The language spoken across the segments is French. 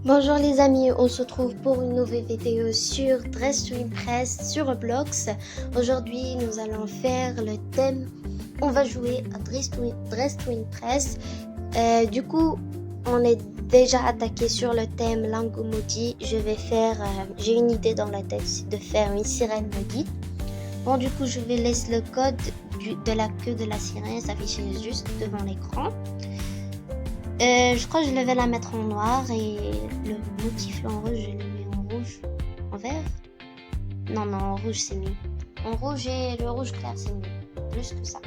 Bonjour les amis, on se retrouve pour une nouvelle vidéo sur Dress to Impress sur Roblox. Aujourd'hui nous allons faire le thème, on va jouer à Dress to Impress. Du coup on est déjà attaqué sur le thème Lango maudit. J'ai une idée dans la tête de faire une sirène maudite. Bon du coup je vais laisser le code de la queue de la sirène s'afficher juste devant l'écran. Je crois que je vais la mettre en noir et le motif en rouge, je le mets en rouge, en vert. Non, en rouge c'est mieux. En rouge et le rouge clair c'est mieux, plus que ça.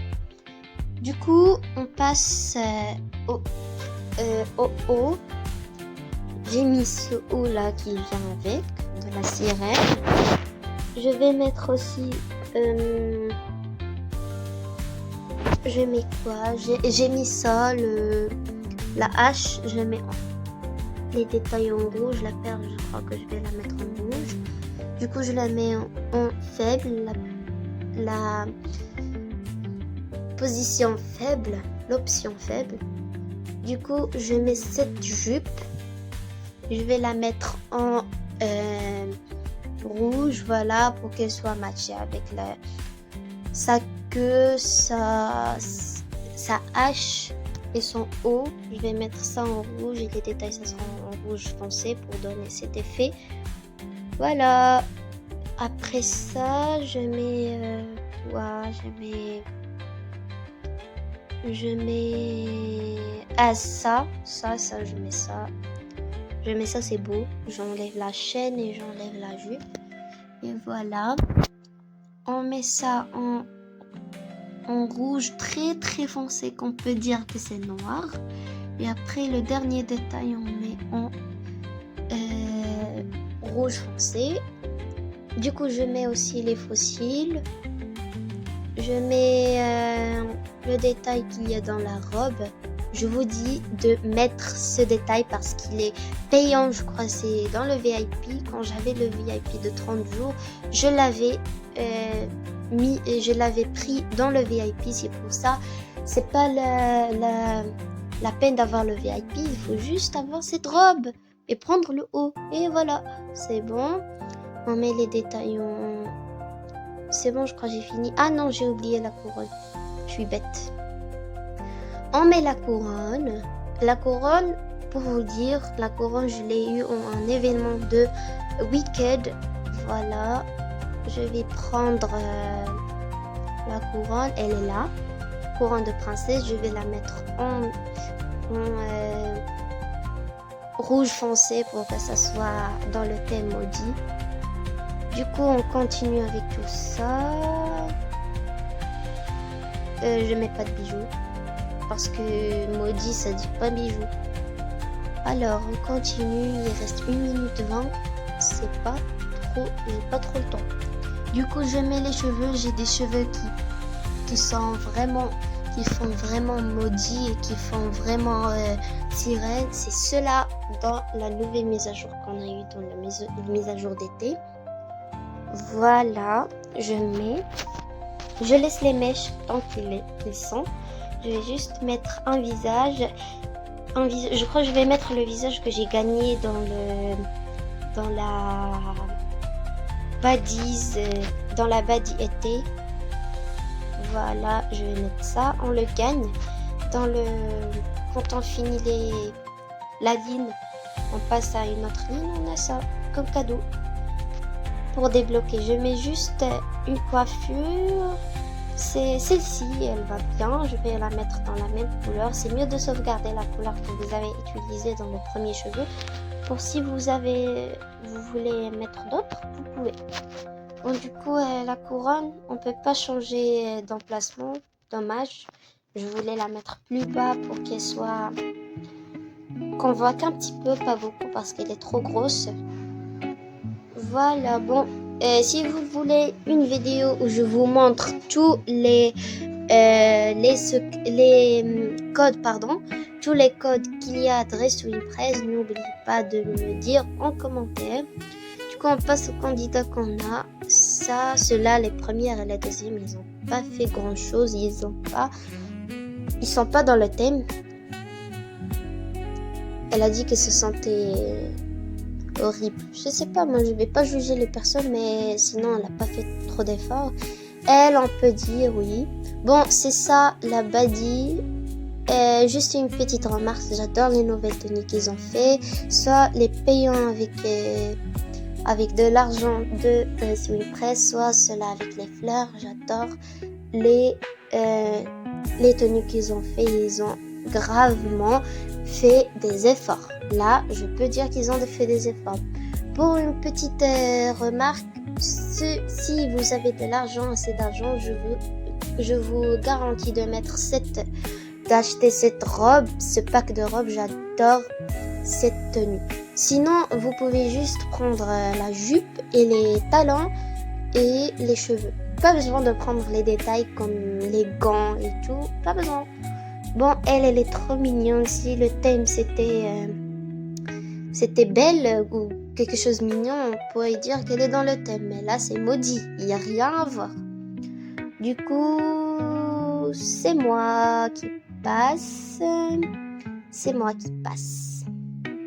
Du coup, on passe au haut. J'ai mis ce haut là qui vient avec, de la sirène. Je vais mettre aussi... je mets quoi? J'ai mis ça, la hache, je mets les détails en rouge. La perle, je crois que je vais la mettre en rouge. Du coup, je la mets en faible. La position faible, l'option faible. Du coup, je mets cette jupe. Je vais la mettre en rouge, voilà, pour qu'elle soit matchée avec sa queue, sa hache et son haut. Je vais mettre ça en rouge et les détails ça sera en rouge foncé pour donner cet effet. Voilà. Après ça, je mets je mets ça, c'est beau. J'enlève la chaîne et j'enlève la jupe et voilà. On met ça en rouge très très foncé, qu'on peut dire que c'est noir. Et après le dernier détail on met en rouge foncé. Du coup je mets aussi les fossiles. Je mets le détail qu'il y a dans la robe. Je vous dis de mettre ce détail parce qu'il est payant, je crois c'est dans le VIP. Quand j'avais le VIP de 30 jours, je l'avais je l'avais pris dans le VIP. C'est pour ça, c'est pas la peine d'avoir le VIP. Il faut juste avoir cette robe et prendre le haut. Et voilà, c'est bon. On met les détails en... C'est bon, je crois que j'ai fini. Ah non, j'ai oublié la couronne. Je suis bête. On met la couronne. La couronne, pour vous dire, la couronne, je l'ai eu en un événement de Wicked. Voilà. Je vais prendre la couronne. Elle est là. Couronne de princesse. Je vais la mettre en rouge foncé pour que ça soit dans le thème maudit. Du coup, on continue avec tout ça. Je mets pas de bijoux. Parce que maudit, ça dit pas bijoux. Alors, on continue. Il reste 1 minute 20. C'est pas trop, j'ai pas trop le temps. Du coup, je mets les cheveux. J'ai des cheveux qui font vraiment maudit et qui font vraiment sirène. C'est cela dans la nouvelle mise à jour qu'on a eu dans la mise à jour d'été. Voilà, je laisse les mèches tant qu'ils sont. Je vais juste mettre un visage. Je crois que je vais mettre le visage que j'ai gagné dans la badise, dans la badie été. Voilà, je vais mettre ça. On le gagne quand on finit la ligne, on passe à une autre ligne. On a ça comme cadeau. Pour débloquer, je mets juste une coiffure. C'est celle-ci, elle va bien. Je vais la mettre dans la même couleur. C'est mieux de sauvegarder la couleur que vous avez utilisée dans le premier cheveu. Pour si vous voulez mettre d'autres, vous pouvez. Bon, du coup, la couronne, on peut pas changer d'emplacement. Dommage. Je voulais la mettre plus bas pour qu'elle soit... qu'on voit qu'un petit peu, pas beaucoup, parce qu'elle est trop grosse. Voilà, bon, si vous voulez une vidéo où je vous montre tous les codes, tous les codes qu'il y a à Dress to Impress, n'oubliez pas de me dire en commentaire. Du coup, on passe aux candidats qu'on a. Ça, ceux-là, les premières et les deuxièmes, ils n'ont pas fait grand-chose. Ils sont pas dans le thème. Elle a dit qu'elle se sentait horrible. Je sais pas, moi je vais pas juger les personnes, mais sinon elle a pas fait trop d'efforts. Elle, on peut dire oui. Bon, c'est ça la badie. Juste une petite remarque, j'adore les nouvelles tenues qu'ils ont fait, soit les payants avec de l'argent de Semipress, soit ceux-là avec les fleurs. J'adore les tenues qu'ils ont fait. Ils ont gravement fait des efforts. Là, je peux dire qu'ils ont fait des efforts. Pour une petite remarque, si vous avez de l'argent, assez d'argent, je vous garantis d'acheter cette robe, ce pack de robes. J'adore cette tenue. Sinon, vous pouvez juste prendre la jupe et les talons et les cheveux. Pas besoin de prendre les détails comme les gants et tout. Pas besoin. Bon, elle est trop mignonne. Si le thème c'était belle ou quelque chose de mignon, on pourrait dire qu'elle est dans le thème. Mais là, c'est maudit. Il n'y a rien à voir. Du coup, c'est moi qui passe. C'est moi qui passe.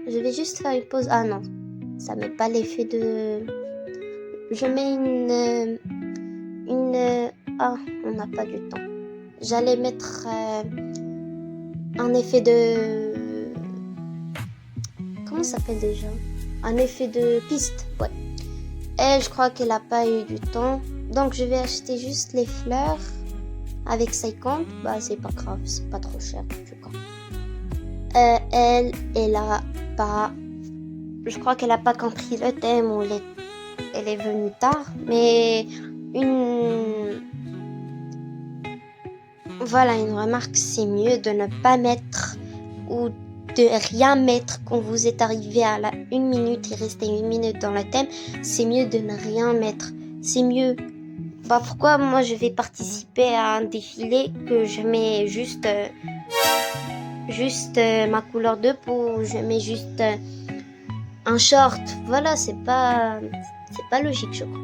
Je vais juste faire une pause. Ah non, ça met pas l'effet de... Je mets Ah, on n'a pas du temps. J'allais mettre un effet de... Comment ça s'appelle déjà? Un effet de piste, ouais. Et je crois qu'elle a pas eu du temps. Donc je vais acheter juste les fleurs avec 50. Bah c'est pas grave, c'est pas trop cher en tout cas. Elle a pas... Je crois qu'elle a pas compris le thème ou elle est venue tard. Mais Voilà, une remarque, c'est mieux de ne pas mettre ou de rien mettre quand vous êtes arrivé à la 1 minute et rester 1 minute dans le thème. C'est mieux de ne rien mettre. C'est mieux. Bah pourquoi moi je vais participer à un défilé que je mets juste ma couleur de peau, je mets juste un short. Voilà, c'est pas logique, je crois.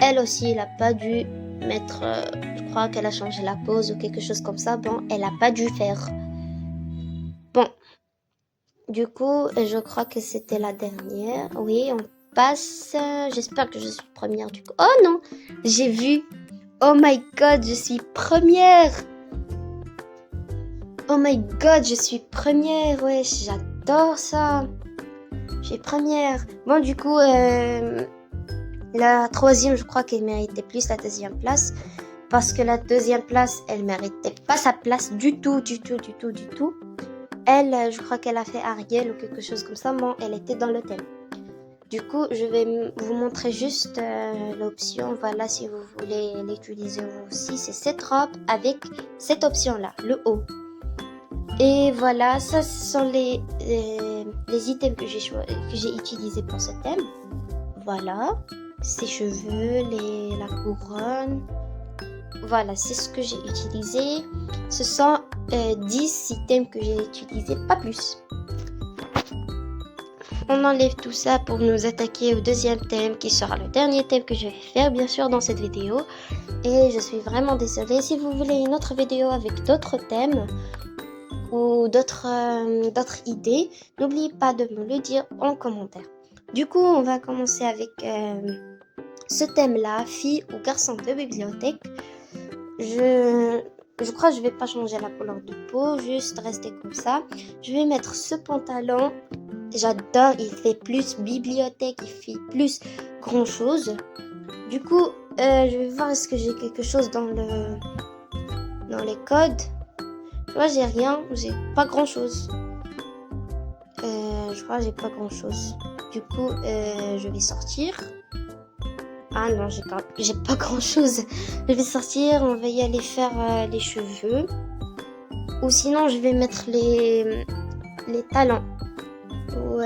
Elle aussi, elle a pas dû mettre, je crois qu'elle a changé la pose ou quelque chose comme ça. Bon, elle a pas dû faire. Bon, du coup, je crois que c'était la dernière. Oui, on passe. J'espère que je suis première du coup. Oh non, j'ai vu. Oh my god, je suis première. Oh my god, je suis première. Ouais, j'adore ça. Je suis première. Bon, du coup, la troisième, je crois qu'elle méritait plus la deuxième place. Parce que la deuxième place, elle méritait pas sa place du tout. Elle, je crois qu'elle a fait Ariel ou quelque chose comme ça. Bon, elle était dans le thème. Du coup, je vais vous montrer juste l'option. Voilà, si vous voulez l'utiliser vous aussi, c'est cette robe avec cette option-là, le haut. Et voilà, ça ce sont les items que j'ai utilisés pour ce thème. Voilà, ses cheveux, la couronne. Voilà, c'est ce que j'ai utilisé. Ce sont 10 items que j'ai utilisés, pas plus. On enlève tout ça pour nous attaquer au deuxième thème qui sera le dernier thème que je vais faire bien sûr dans cette vidéo. Et je suis vraiment désolée. Si vous voulez une autre vidéo avec d'autres thèmes ou d'autres idées, n'oubliez pas de me le dire en commentaire. Du coup, on va commencer avec ce thème-là, fille ou garçon de bibliothèque. Je crois que je vais pas changer la couleur de peau, juste rester comme ça. Je vais mettre ce pantalon. J'adore, il fait plus bibliothèque, il fait plus grand chose. Du coup, je vais voir est-ce que j'ai quelque chose dans les codes. Moi, j'ai rien, j'ai pas grand chose. Je crois que j'ai pas grand chose. Du coup, je vais sortir. Ah non, j'ai pas grand chose. Je vais sortir, on va y aller faire les cheveux. Ou sinon, je vais mettre les talons. Ou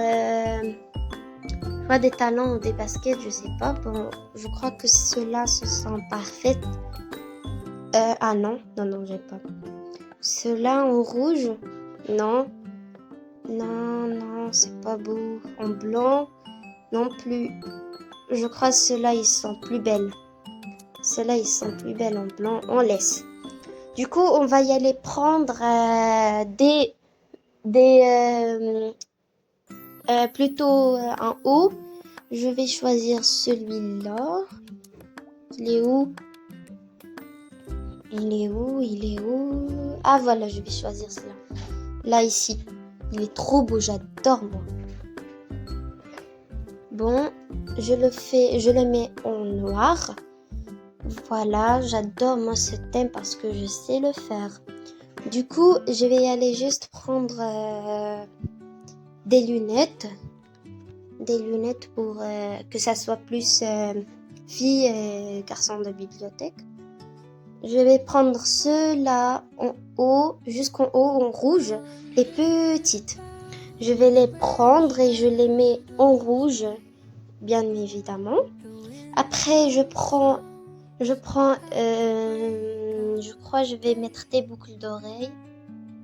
des talons ou des baskets, je sais pas. Bon, je crois que ceux-là se sont parfaits. Ah non, j'ai pas. Ceux-là en rouge, non, c'est pas beau. En blanc, non plus. Je crois que ceux-là, ils sont plus belles. Ceux-là, ils sont plus belles en blanc. On laisse. Du coup, on va y aller prendre plutôt un haut. Je vais choisir celui-là. Il est où? Il est où? Ah voilà, je vais choisir celui-là. Là, ici. Il est trop beau, j'adore moi. Bon, je le mets en noir. Voilà, j'adore moi ce thème parce que je sais le faire. Du coup, je vais aller juste prendre des lunettes. Des lunettes pour que ça soit plus fille et garçon de bibliothèque. Je vais prendre ceux-là en haut, jusqu'en haut en rouge, les petites. Je vais les prendre et je les mets en rouge, bien évidemment. Après, je crois je vais mettre des boucles d'oreilles.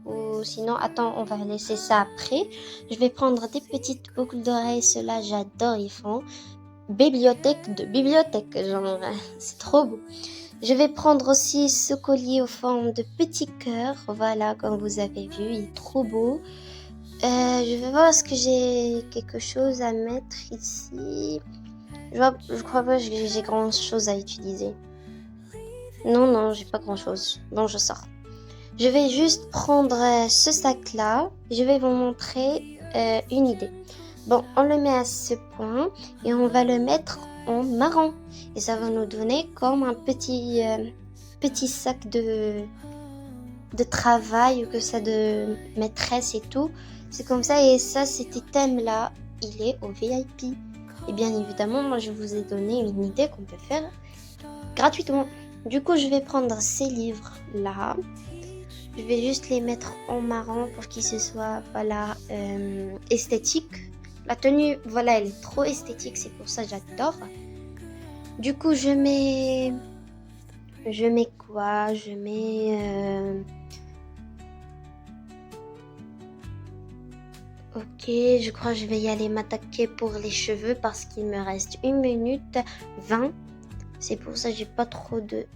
Ou sinon, attends, on va laisser ça après. Je vais prendre des petites boucles d'oreilles. Ceux-là, j'adore, ils font bibliothèque de bibliothèque. Genre, c'est trop beau. Je vais prendre aussi ce collier en forme de petit cœur. Voilà, comme vous avez vu, il est trop beau. Je vais voir est-ce que j'ai quelque chose à mettre ici. Je crois pas que j'ai grand chose à utiliser. Non, j'ai pas grand chose. Bon, je sors. Je vais juste prendre ce sac-là. Je vais vous montrer une idée. Bon, on le met à ce point et on va le mettre en marron. Et ça va nous donner comme un petit sac de travail ou que ça de maîtresse et tout. C'est comme ça et ça, cet item-là, il est au VIP. Et bien évidemment, moi, je vous ai donné une idée qu'on peut faire gratuitement. Du coup, je vais prendre ces livres-là. Je vais juste les mettre en marron pour qu'ils se soient, voilà, esthétiques. La tenue, voilà, elle est trop esthétique, c'est pour ça que j'adore. Du coup, je mets quoi? Je mets... Ok, je crois que je vais y aller m'attaquer pour les cheveux parce qu'il me reste 1 minute 20. C'est pour ça que j'ai pas trop de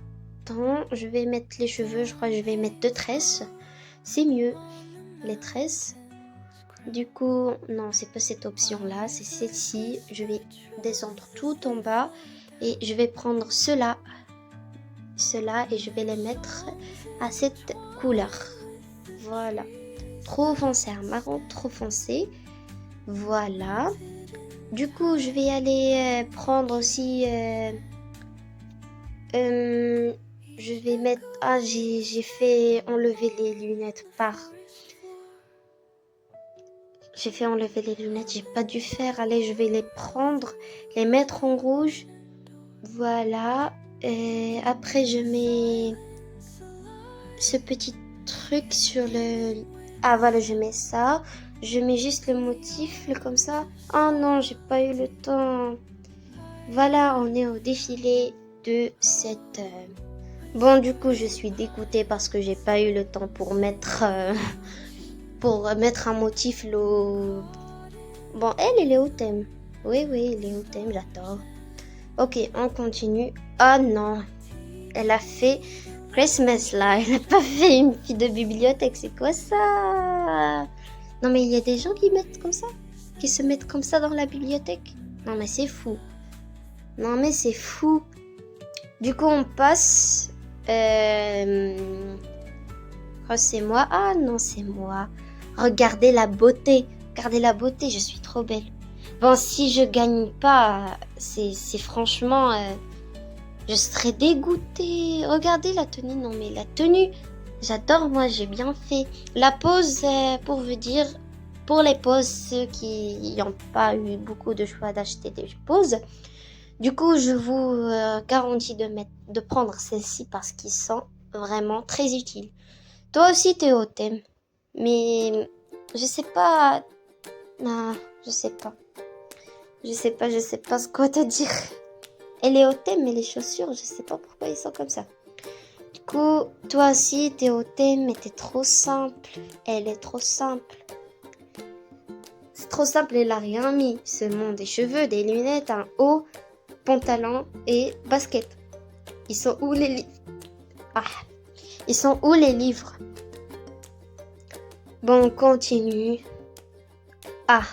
temps. Je vais mettre les cheveux, je crois que je vais mettre 2 tresses. C'est mieux, les tresses. Du coup, non, c'est pas cette option-là, c'est celle-ci. Je vais descendre tout en bas et je vais prendre ceux-là et je vais les mettre à cette couleur. Voilà. Trop foncé, un marron trop foncé. Voilà. Du coup, je vais aller prendre aussi... je vais mettre... Ah, j'ai fait enlever les lunettes par... J'ai fait enlever les lunettes, j'ai pas dû faire. Allez, je vais les prendre, les mettre en rouge. Voilà. Et après, je mets ce petit truc sur le... Ah, voilà, je mets ça. Je mets juste le motif, comme ça. Ah non, j'ai pas eu le temps. Voilà, on est au défilé de cette... Bon, du coup, je suis dégoûtée parce que j'ai pas eu le temps pour mettre... un motif. Bon, elle est au thème. Oui, elle est au thème, j'adore. Ok, on continue. Ah non, elle a fait Christmas là. Elle a pas fait une fille de bibliothèque. C'est quoi ça? Non, mais il y a des gens qui mettent comme ça, qui se mettent comme ça dans la bibliothèque. Non, mais c'est fou. Non, mais c'est fou. Du coup, on passe. Oh, c'est moi. Ah non, c'est moi. Regardez la beauté. Regardez la beauté, je suis trop belle. Bon, si je gagne pas, c'est franchement... je serais dégoûtée. Regardez la tenue. Non, mais la tenue, j'adore, moi, j'ai bien fait. La pose, pour vous dire, pour les poses, ceux qui n'ont pas eu beaucoup de choix d'acheter des poses, du coup, je vous garantis de prendre celles-ci parce qu'ils sont vraiment très utiles. Toi aussi, t'es au thème. Mais je sais pas. Non, je sais pas. Je sais pas ce qu'on te dire. Elle est au thème, mais les chaussures, je sais pas pourquoi ils sont comme ça. Du coup, toi aussi, t'es au thème, mais t'es trop simple. Elle est trop simple. C'est trop simple, elle a rien mis. Seulement des cheveux, des lunettes, un haut, pantalon et basket. Ils sont où les livres? Ah, ils sont où les livres? Bon, on continue. Ah,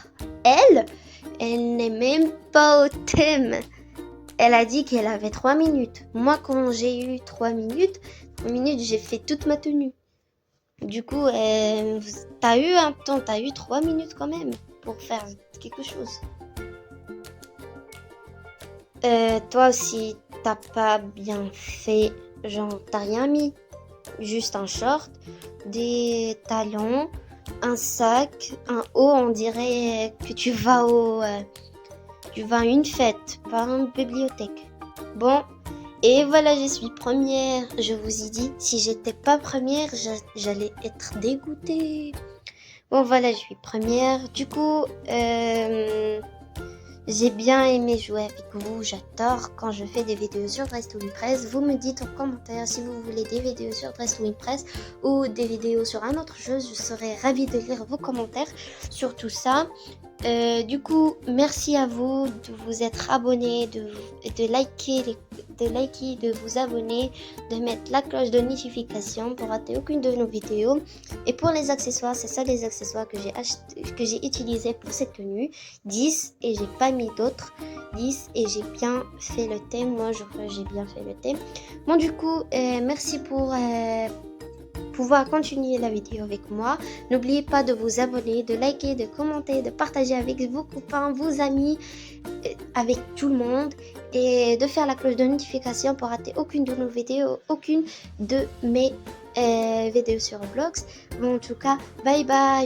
elle n'est même pas au thème. Elle a dit qu'elle avait 3 minutes. Moi, quand j'ai eu 3 minutes, j'ai fait toute ma tenue. Du coup, t'as eu un temps, t'as eu 3 minutes quand même pour faire quelque chose. Toi aussi, t'as pas bien fait. Genre, t'as rien mis. Juste un short, des talons, un sac, un haut. On dirait que tu vas à une fête, pas à une bibliothèque. Bon, et voilà, je suis première. Je vous ai dit, si j'étais pas première, j'allais être dégoûtée. Bon, voilà, je suis première. Du coup, j'ai bien aimé jouer avec vous. J'adore quand je fais des vidéos sur Dress to Impress. Vous me dites en commentaire si vous voulez des vidéos sur Dress to Impress ou des vidéos sur un autre jeu. Je serai ravie de lire vos commentaires sur tout ça. Du coup, merci à vous de vous être abonnés, de liker, de vous abonner, de mettre la cloche de notification pour rater aucune de nos vidéos. Et pour les accessoires, c'est ça les accessoires que j'ai utilisés pour cette tenue. 10 et j'ai pas mis d'autres. 10 et j'ai bien fait le thème. Moi, j'ai bien fait le thème. Bon, du coup, merci pour pouvoir continuer la vidéo avec moi. N'oubliez pas de vous abonner, de liker, de commenter, de partager avec vos copains, vos amis, avec tout le monde et de faire la cloche de notification pour rater aucune de nos vidéos, aucune de mes vidéos sur Roblox. Bon, en tout cas, bye bye.